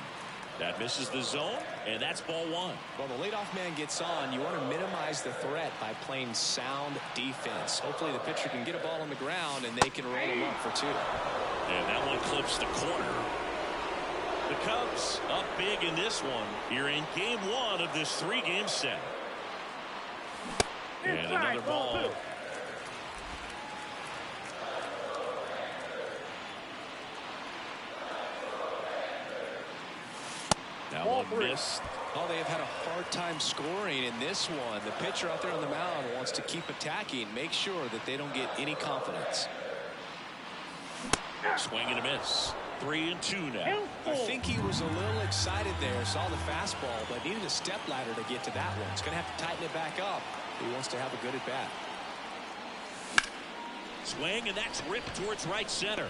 That misses the zone, and that's ball one.
Well, the leadoff man gets on. You want to minimize the threat by playing sound defense. Hopefully the pitcher can get a ball on the ground, and they can roll him up for two.
And that one clips the corner. The Cubs up big in this one here in game one of this three-game set. And another ball. That one missed.
Oh, they have had a hard time scoring in this one. The pitcher out there on the mound wants to keep attacking, make sure that they don't get any confidence.
Swing and a miss. 3-2 now.
I think he was a little excited there, saw the fastball, but needed a step ladder to get to that one. He's going to have to tighten it back up. He wants to have a good at bat.
Swing, and that's ripped towards right center.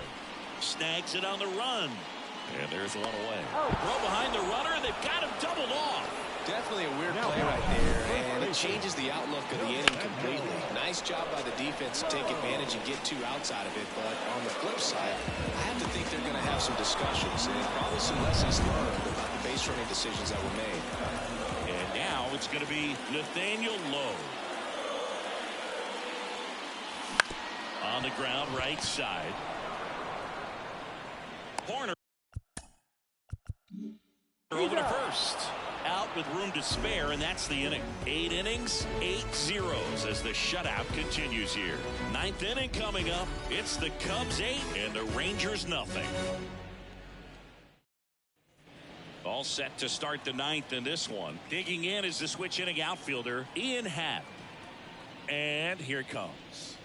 Snags it on the run. And there's one away. Throw behind the runner. They've got him doubled off.
Definitely a weird play right there, and it changes the outlook of the inning completely. Nice job by the defense to take advantage and get two outs out of it, but on the flip side, I have to think they're going to have some discussions and probably some lessons learned about the base running decisions that were made.
And now it's going to be Nathaniel Lowe. On the ground, right side. Horner over to first. Out with room to spare, and that's the inning. 8 innings, 8 zeros as the shutout continues here. 9th inning coming up. It's the Cubs 8 and the Rangers nothing. All set to start the 9th in this one. Digging in is the switch inning outfielder, Ian Happ. And here it comes.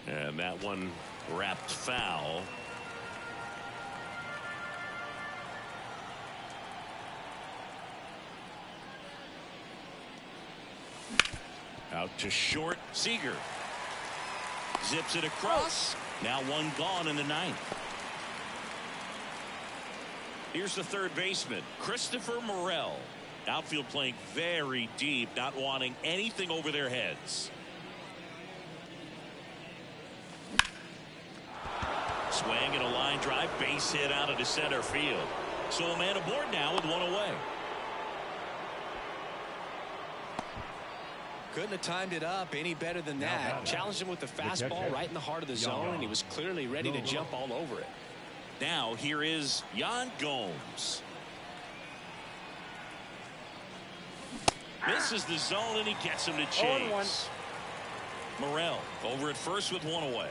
And that one wrapped foul. Out to short. Seager zips it across. Now one gone in the 9th. Here's the third baseman, Christopher Morel. Outfield playing very deep, not wanting anything over their heads. Swing and a line drive, base hit out into center field. So a man aboard now with one away.
Couldn't have timed it up any better than that. Challenged him with the fastball right in the heart of the zone, and he was clearly ready to jump all over it.
Now here is Yan Gomes. Misses the zone, and he gets him to chase. Morel over at first with one away.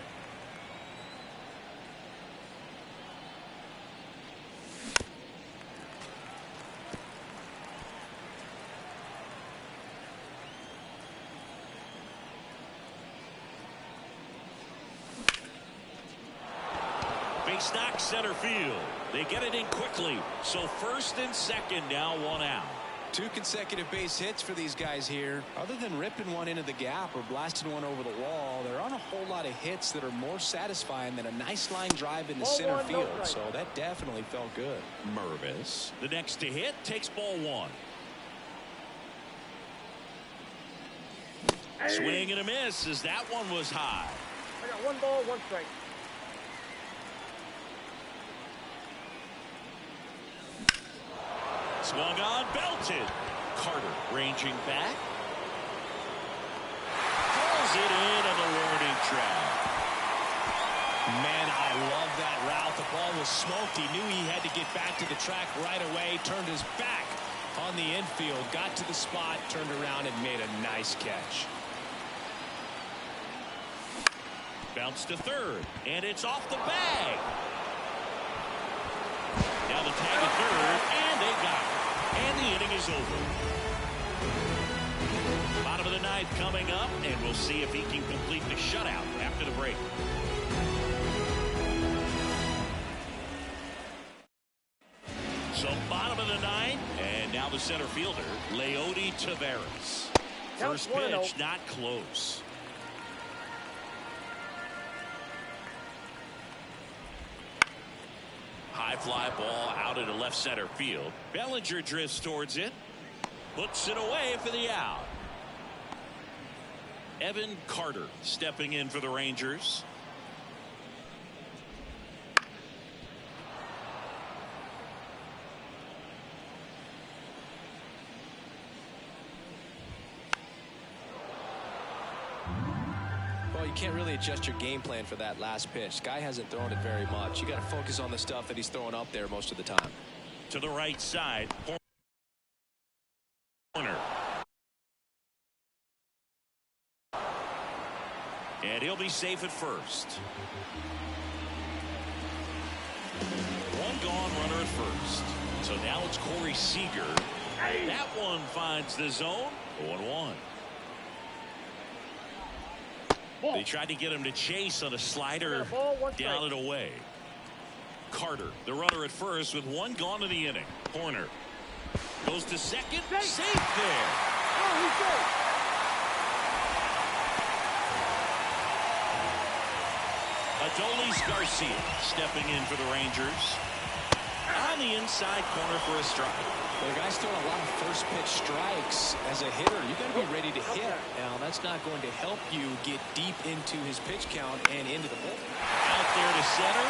Base knock center field. They get it in quickly. So first and second, now one out.
2 consecutive base hits for these guys here. Other than ripping one into the gap or blasting one over the wall, there aren't a whole lot of hits that are more satisfying than a nice line drive in the center field. So that definitely felt good.
Mervis, the next to hit, takes ball one. Swing and a miss as that one was high.
I got 1 ball, 1 strike.
Swung on, belted. Carter ranging back. Pulls it in on the warning track.
Man, I love that route. The ball was smoked. He knew he had to get back to the track right away. Turned his back on the infield, got to the spot, turned around and made a nice catch.
Bounce to third, and it's off the bag. Now the tag at third, and they got it. And the inning is over. Bottom of the ninth coming up, and we'll see if he can complete the shutout after the break. So bottom of the ninth, and now the center fielder, Leody Taveras. First pitch, not close. High fly ball out into left center field. Bellinger drifts towards it. Puts it away for the out. Evan Carter stepping in for the Rangers.
Well, you can't really adjust your game plan for that last pitch. Guy hasn't thrown it very much. You got to focus on the stuff that he's throwing up there most of the time.
To the right side. Corner. And he'll be safe at first. One gone, runner at first. So now it's Corey Seager. That one finds the zone. 0-1. They tried to get him to chase on a slider, down and away. Carter, the runner at first, with one gone in the inning. Corner goes to second, safe there. Adolis Garcia stepping in for the Rangers. On the inside corner for a strike.
Well, the guy's throwing a lot of first pitch strikes. As a hitter, you got to be ready to hit. Now, that's not going to help you get deep into his pitch count and into the bullpen.
Out there to center.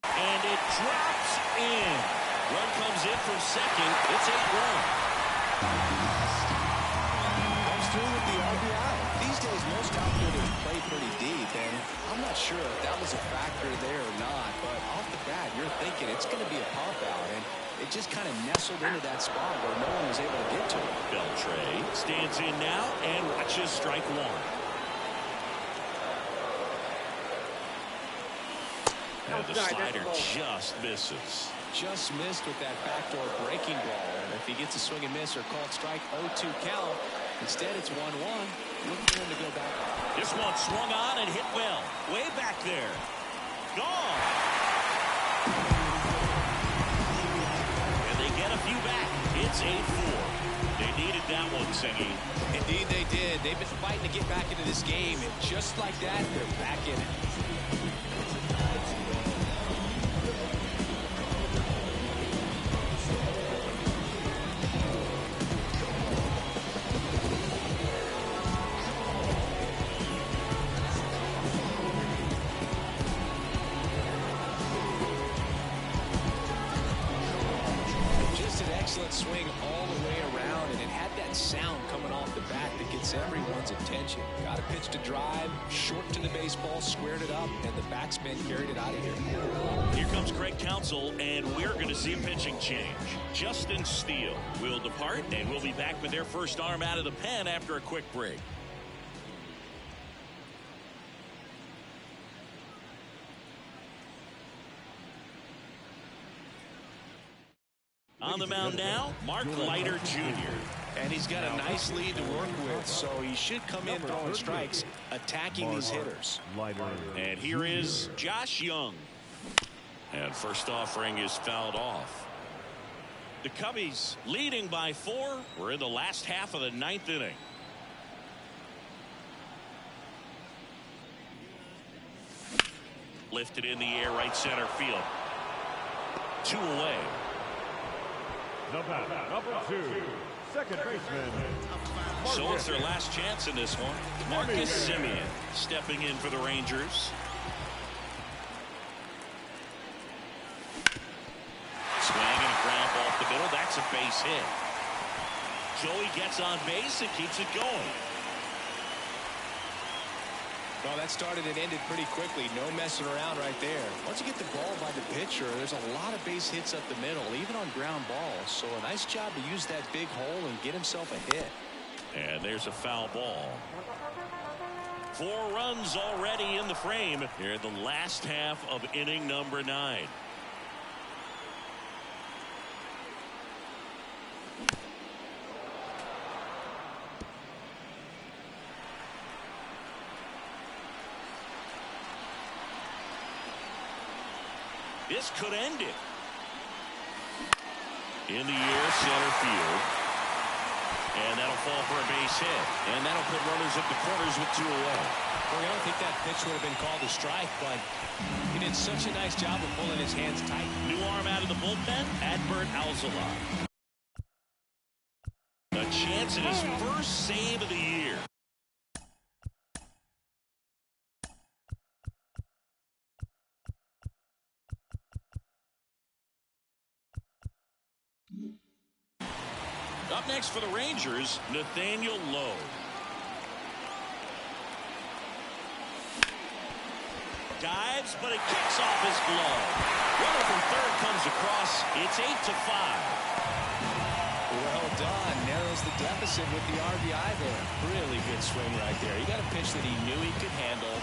And it drops in. Run comes in from second. It's 8-1.
Comes through with the RBI. These days, most outfielders play pretty deep, and I'm not sure if that was a factor there or not, but off the bat, you're thinking it's going to be a pop out, and it just kind of nestled into that spot where no one was able to get to it.
Beltre stands in now and watches strike one. And the slider just misses.
Just missed with that backdoor breaking ball. And if he gets a swing and miss or called strike, 0-2 count. Instead, it's 1-1. Looking for him to go back.
This one swung on and hit well. Way back there. Gone. And they get a few back. It's 8-4. They needed that one, Singy.
Indeed they did. They've been fighting to get back into this game. And just like that, they're back in it. Swing all the way around, and it had that sound coming off the bat that gets everyone's attention. Got a pitch to drive, short to the baseball, squared it up, and the backspin carried it out of here.
Here comes Craig Counsell, and we're going to see a pitching change. Justin Steele will depart, and we'll be back with their first arm out of the pen after a quick break. On the mound now, Mark Leiter Jr.
And he's got a nice lead to work with, so he should come in throwing strikes, attacking these hitters.
And here is Josh Young. And first offering is fouled off. The Cubbies leading by 4. We're in the last half of the 9th inning. Lifted in the air, right center field. 2 away.
Number 2, second baseman.
So it's their last chance in this one. Marcus Semien stepping in for the Rangers. Swing and a ground ball off the middle. That's a base hit. Joey gets on base and keeps it going.
Well, that started and ended pretty quickly. No messing around right there. Once you get the ball by the pitcher, there's a lot of base hits up the middle, even on ground balls. So a nice job to use that big hole and get himself a hit.
And there's a foul ball. 4 runs already in the frame here in the last half of inning number 9. This could end it. In the air, center field. And that'll fall for a base hit. And that'll put runners at the corners with 2 away.
Well, I don't think that pitch would have been called a strike, but he did such a nice job of pulling his hands tight.
New arm out of the bullpen, Adbert Alzolay. A chance at his first save of the year. Up next for the Rangers, Nathaniel Lowe. Dives, but it kicks off his glove. Runner from third comes across. It's 8-5.
Well done. Narrows the deficit with the RBI there.
Really good swing right there. He got a pitch that he knew he could handle,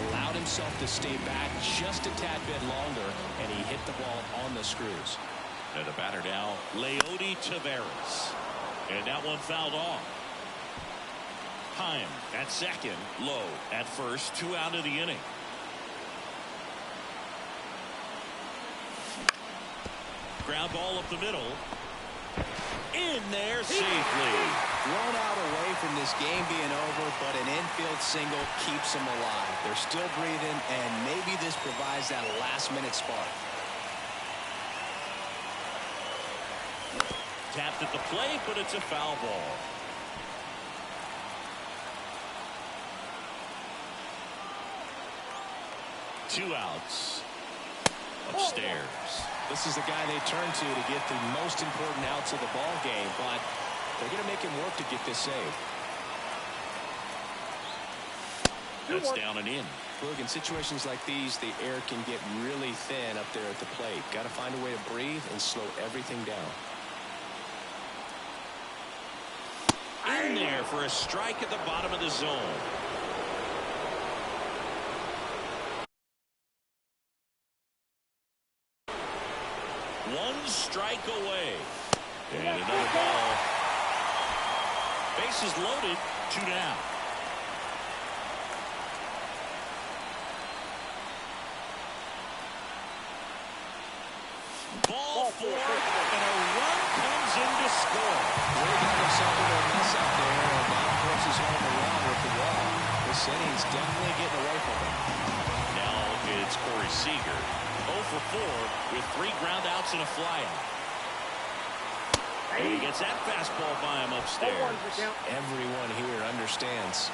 allowed himself to stay back just a tad bit longer, and he hit the ball on the screws.
And the batter now, Leody Taveras. And that one fouled off. Heim at second, Lowe at first, 2 out of the inning. Ground ball up the middle. In there safely.
Thrown out away from this game being over, but an infield single keeps them alive. They're still breathing, and maybe this provides that last-minute spark.
Tapped at the plate, but it's a foul ball. Two outs. Upstairs.
This is the guy they turn to get the most important outs of the ball game, but they're going to make him work to get this save.
That's down and in.
Look, in situations like these, the air can get really thin up there at the plate. Got to find a way to breathe and slow everything down.
In there for a strike at the bottom of the zone. One strike away. And another ball. Bases loaded, 2 down. Ball 4, and a run comes in to score.
Really got himself into a mess out there, and now forces home a run with the wall. This inning's definitely getting away from him.
Now it's Corey Seager. 0 for 4 with 3 ground outs and a flyout. And he gets that fastball by him upstairs.
Everyone here understands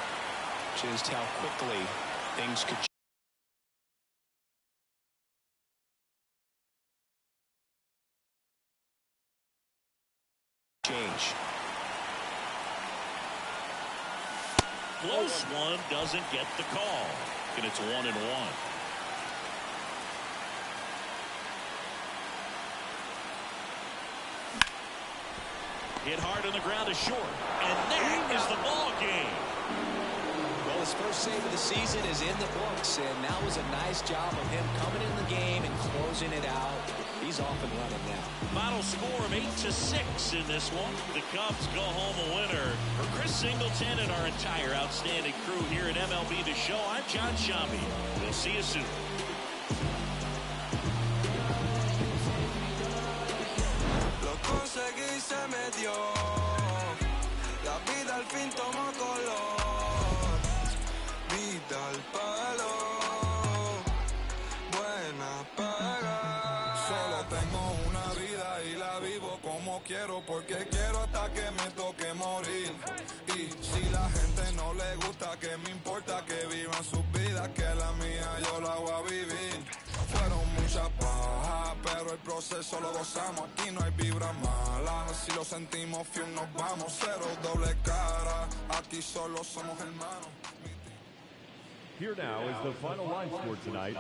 just how quickly things could change.
Close one, doesn't get the call. And it's 1-1. Hit hard on the ground is short. And that is the ball game.
Well, his first save of the season is in the books, and that was a nice job of him coming in the game and closing it out. He's off and running now.
Final score of 8-6 in this one. The Cubs go home a winner. For Chris Singleton and our entire outstanding crew here at MLB The Show, I'm John Shambi. We'll see you soon.
Conseguí, se me dio. La vida al fin tomó color. Vida al palo. Buena paga. Solo tengo una vida y la vivo como quiero, porque quiero hasta que me toque morir. Y si la gente no le gusta, que me importa que vivan sus vidas, que la mía yo la voy a vivir. Fueron muchas bajas, pero el proceso lo gozamos. Aquí no hay vibra mala. Si lo sentimos, fiel nos vamos. Cero doble cara. Aquí solo somos hermanos.
Here now is the final line score tonight.